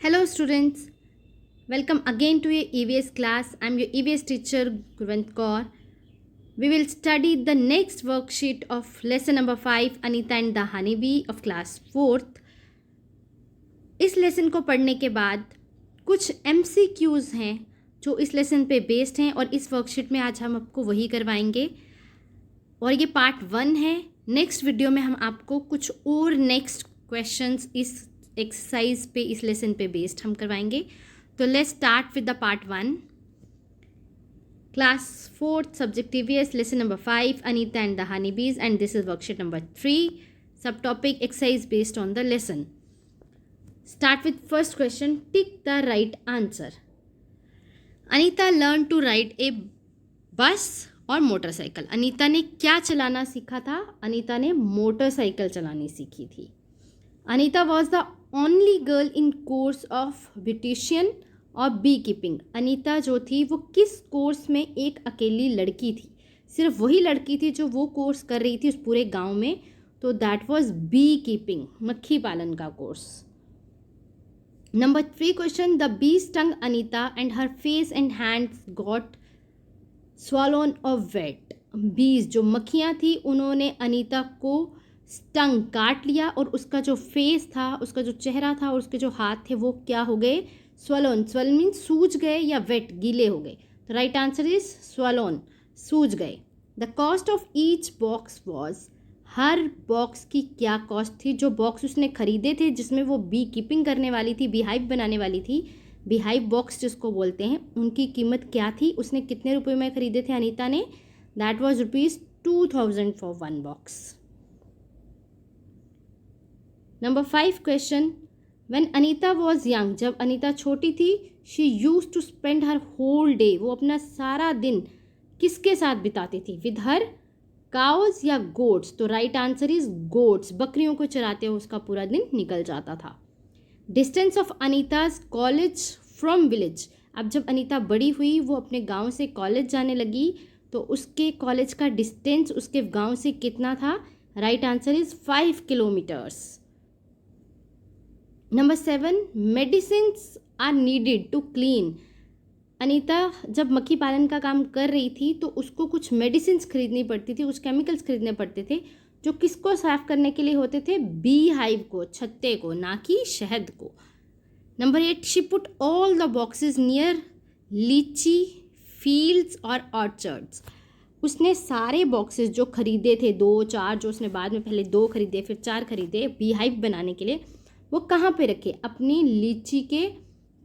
Hello students, welcome again to your EVS class. I am your EVS teacher Gurvant Kaur. We will study the next worksheet of lesson number 5 Anita and the Honeybee of class 4th. इस lesson को पढ़ने के बाद कुछ MCQs हैं जो इस lesson पे बेस्ड हैं और इस वर्कशीट में आज हम आपको वही करवाएंगे और ये पार्ट 1 है। नेक्स्ट वीडियो में हम आपको कुछ और नेक्स्ट क्वेश्चंस इस एक्सरसाइज पे इस लेसन पे बेस्ड हम करवाएंगे। तो let's start with the part 1 class 4th subject EVS lesson number 5 Anita and the honeybees and this is worksheet number 3 sub topic exercise based on the lesson. Start with first question, tick the right answer. Anita learn to ride a bus और motorcycle. Anita ने क्या चलाना सीखा था? अनीता ने motorcycle चलानी सीखी थी। Anita was the only girl in course of beautician और बी कीपिंग। अनीता जो थी वो किस कोर्स में एक अकेली लड़की थी? सिर्फ वही लड़की थी जो वो कोर्स कर रही थी उस पूरे गांव में, तो दैट वॉज बी कीपिंग, मक्खी पालन का course. Number 3 question, the bee stung Anita and her face and hands got swollen और वेट। बीज जो मक्खियाँ थी उन्होंने अनीता को स्टंग काट लिया और उसका जो फेस था, उसका जो चेहरा था और उसके जो हाथ थे वो क्या हो गए? स्वॉलन। स्वॉलन मीन्स सूज गए या वेट, गीले हो गए। तो राइट आंसर इज स्वॉलन, सूज गए। The cost of each box was, her box की क्या कॉस्ट थी? जो बॉक्स उसने खरीदे थे जिसमें वो बी कीपिंग करने वाली थी, बी हाइव बनाने वाली थी, बी हाइव बॉक्स जिसको बोलते हैं, उनकी कीमत क्या थी? उसने कितने रुपए में खरीदे थे अनीता ने? That was ₹2000 for one box. Number 5 question, when Anita was young, जब अनीता छोटी थी, she use to spend her whole day, वो अपना सारा दिन किसके साथ बिताती थी? विद हर काउज या गोट्स? तो राइट आंसर इज गोट्स, बकरियों को चराते हुए उसका पूरा दिन निकल जाता था। Distance of Anita's college from village, अब जब अनीता बड़ी हुई वो अपने गांव से कॉलेज जाने लगी तो उसके कॉलेज का डिस्टेंस उसके गांव से कितना था? Right answer is 5 kilometres. Number 7, medicines are needed to clean. Anita जब मक्खी पालन का काम कर रही थी तो उसको कुछ मेडिसिन्स खरीदनी पड़ती थी, कुछ केमिकल्स खरीदने पड़ते थे जो किसको साफ करने के लिए होते थे? बी हाइव को, छत्ते को, ना कि शहद को। Number 8, she put all the boxes near लीची फील्ड्स और ऑर्चर्ड्स। उसने सारे बॉक्सेस जो खरीदे थे, 2-4 जो उसने बाद में पहले 2 खरीदे फिर 4 खरीदे बी हाइव बनाने के लिए, वो कहाँ पे रखे? अपनी लीची के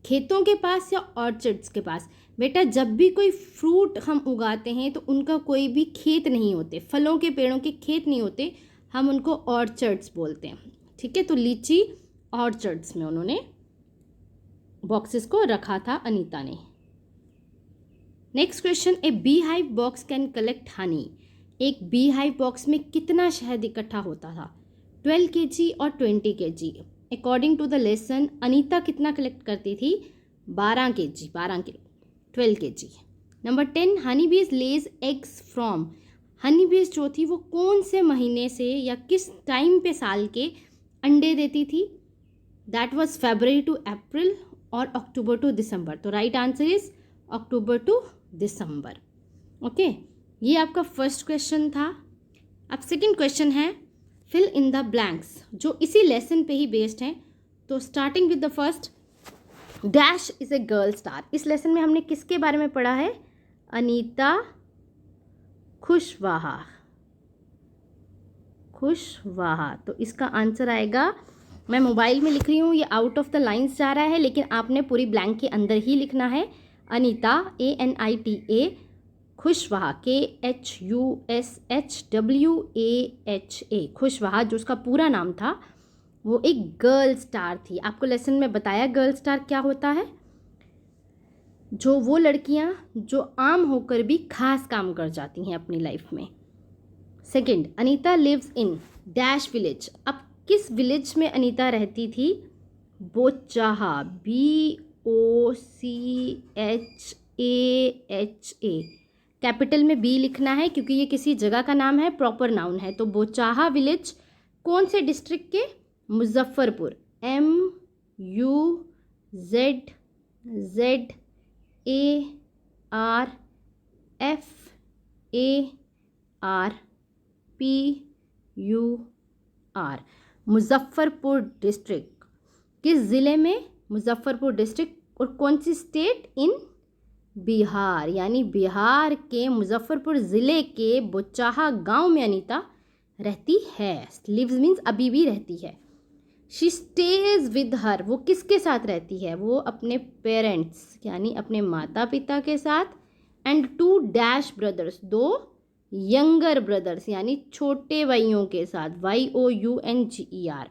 खेतों के पास या ऑर्चर्ड्स के पास? बेटा जब भी कोई फ्रूट हम उगाते हैं तो उनका कोई भी खेत नहीं होते, फलों के पेड़ों के खेत नहीं होते, हम उनको ऑर्चर्ड्स बोलते हैं। ठीक है, तो लीची ऑर्चर्ड्स में उन्होंने बॉक्सेस को रखा था अनीता ने। Next question, A bee hive box can collect Honey. एक बी हाइव बॉक्स में कितना शहद इकट्ठा होता था? 12 kg और 20 kg। According to the lesson Anita कितना कलेक्ट करती थी? 12 kg, 12 kilo, 12 kg। Number 10, honey bees lays eggs from. Honey बीज जो थी वो कौन से महीने से या किस टाइम पे साल के अंडे देती थी? That was February to April और अक्टूबर टू दिसंबर। तो right answer is October to December. Okay, ये आपका फर्स्ट क्वेश्चन था। अब सेकेंड क्वेश्चन है फिल इन द ब्लैंक्स, जो इसी लेसन पे ही बेस्ड हैं। तो starting with the first, dash is a girl star. इस लेसन में हमने किसके बारे में पढ़ा है? अनीता खुशवाहा, खुशवाहा। तो इसका आंसर आएगा, मैं मोबाइल में लिख रही हूँ, ये आउट ऑफ द लाइन्स जा रहा है लेकिन आपने पूरी ब्लैंक के अंदर ही लिखना है। अनीता ANITA, खुशवाहा KHUSHWAHA, खुशवाहा जो उसका पूरा नाम था वो एक गर्ल स्टार थी। आपको लेसन में बताया गर्ल स्टार क्या होता है? जो वो लड़कियां जो आम होकर भी खास काम कर जाती हैं अपनी लाइफ में। Second, Anita lives in dash village. अब किस विलेज में अनीता रहती थी? बोचाहा, BOCHAHA, कैपिटल में बी लिखना है क्योंकि ये किसी जगह का नाम है, प्रॉपर नाउन है। तो बोचाहा विलेज कौन से डिस्ट्रिक्ट के? Muzaffarpur, MUZFFR ZZARFARPUR, Muzaffarpur district. किस ज़िले में? मुजफ्फरपुर डिस्ट्रिक्ट। और कौन सी स्टेट? इन बिहार, यानी बिहार के मुजफ्फरपुर ज़िले के बोचाहा गांव में अनीता रहती है। लिव्स मीन्स अभी भी रहती है। शी स्टेज विद हर, वो किसके साथ रहती है? वो अपने पेरेंट्स यानी अपने माता पिता के साथ, and 2 dash brothers, 2 younger brothers यानी छोटे भाइयों के साथ, YOUNGER।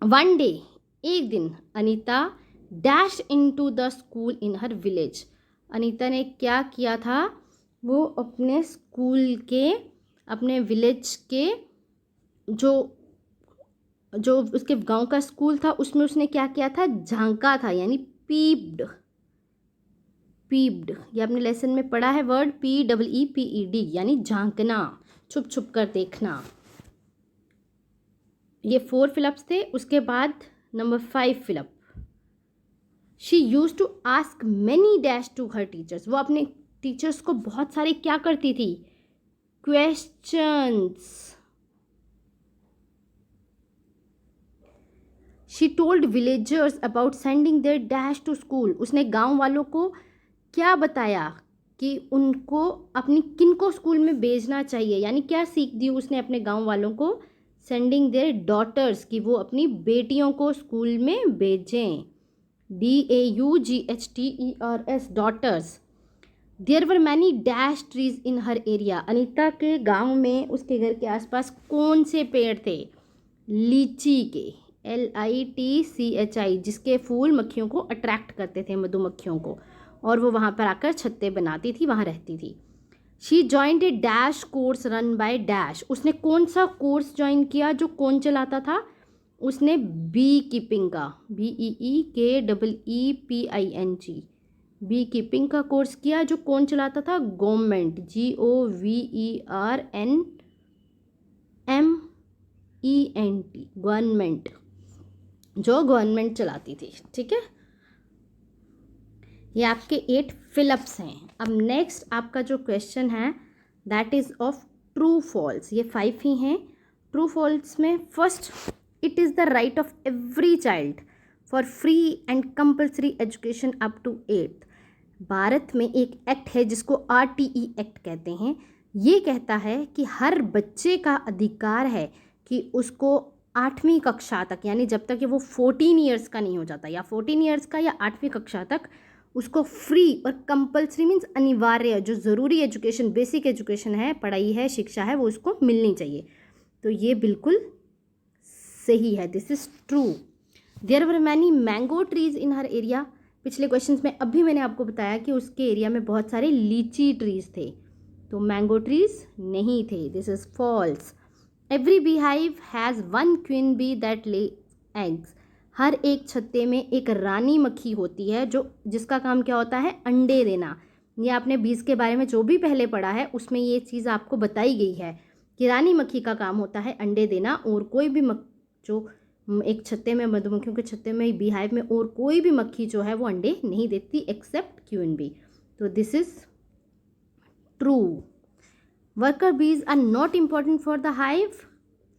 वन डे, एक दिन, Anita dash into the school in her village. Anita ने क्या किया था? वो अपने स्कूल के, अपने विलेज के जो उसके गांव का स्कूल था उसमें उसने क्या किया था? झांका था, यानी पीप्ड। ये आपने लेसन में पढ़ा है वर्ड PEEPED, यानी झांकना, छुप छुप कर देखना। ये 4 फिलअप्स थे। उसके बाद number 5 fill up, she use to ask many dash to her teachers. वो अपने टीचर्स को बहुत सारे क्या करती थी? Questions. She told villagers about sending their dash to school. उसने गांव वालों को क्या बताया कि उनको अपनी किन को स्कूल में भेजना चाहिए, यानी क्या सीख दी उसने अपने गांव वालों को? सेंडिंग देयर डॉटर्स, कि वो अपनी बेटियों को स्कूल में भेजें। DAUGHTERS, daughters. There were many dash trees in her area. Anita के गांव में, उसके घर के आसपास कौन से पेड़ थे? लीची के, LITCHI, जिसके फूल मक्खियों को अट्रैक्ट करते थे, मधुमक्खियों को, और वो वहाँ पर आकर छत्ते बनाती थी, वहाँ रहती थी। She joined A dash course run by dash. उसने कौन सा कोर्स ज्वाइन किया जो कौन चलाता था? उसने बी कीपिंग का, BEEKEEPING, बी कीपिंग का कोर्स किया जो कौन चलाता था? गवर्नमेंट, GOVERNMENT, गवर्नमेंट, जो गवर्नमेंट चलाती थी। ठीक है, ये आपके 8 फिलअप्स हैं। अब नेक्स्ट आपका जो क्वेश्चन है that is of true false. ये 5 ही हैं। ट्रू फॉल्स में first, it is the right of every child for free and compulsory education up to 8th। Bharat में एक एक्ट है जिसको RTE एक्ट कहते हैं। ये कहता है कि हर बच्चे का अधिकार है कि उसको 8वीं कक्षा तक, यानी जब तक कि वो 14 ईयर्स का नहीं हो जाता, या 14 ईयर्स का या 8वीं कक्षा तक, उसको फ्री और कंपल्सरी मीन्स अनिवार्य, जो ज़रूरी एजुकेशन, बेसिक एजुकेशन है, पढ़ाई है, शिक्षा है, वो उसको मिलनी चाहिए। तो ये बिल्कुल सही है, this is true. There were many mango trees in her area. पिछले क्वेश्चंस में अभी मैंने आपको बताया कि उसके एरिया में बहुत सारे लीची ट्रीज थे, तो मैंगो ट्रीज नहीं थे, this is false. Every beehive has 1 queen bee that lay eggs. हर एक छत्ते में एक रानी मक्खी होती है जो जिसका काम क्या होता है? अंडे देना। ये आपने बीज के बारे में जो भी पहले पढ़ा है उसमें ये चीज़ आपको बताई गई है कि रानी मक्खी का काम होता है अंडे देना, और कोई भी जो एक छत्ते में, मधुमक्खियों के छत्ते में, बी हाइव में, और कोई भी मक्खी जो है वो अंडे नहीं देती एक्सेप्ट क्वीन बी। तो this is true. Worker bees are not important for the hive.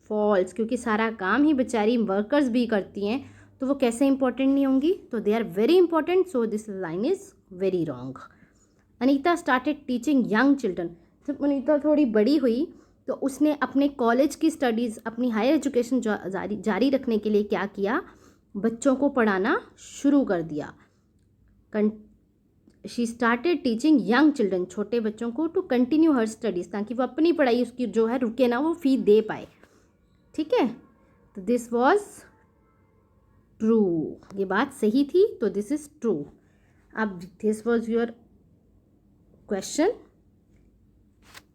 False, क्योंकि सारा काम ही बेचारी वर्कर्स भी करती हैं, तो वो कैसे इंपॉर्टेंट नहीं होंगी? तो they are very important, so this line is very wrong. Anita started teaching young children. जब अनीता थोड़ी बड़ी हुई तो उसने अपने कॉलेज की स्टडीज़, अपनी हायर एजुकेशन जारी रखने के लिए क्या किया? बच्चों को पढ़ाना शुरू कर दिया। She started teaching young children, छोटे बच्चों को, टू कंटिन्यू हर स्टडीज़, ताकि वो अपनी पढ़ाई उसकी जो है रुके ना, वो फी दे पाए। ठीक है, तो दिस वॉज ट्रू, ये बात सही थी, तो दिस इज ट्रू। अब this was your question,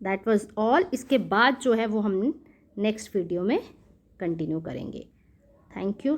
that was all. इसके बाद जो है वो हम नेक्स्ट वीडियो में कंटिन्यू करेंगे। Thank you.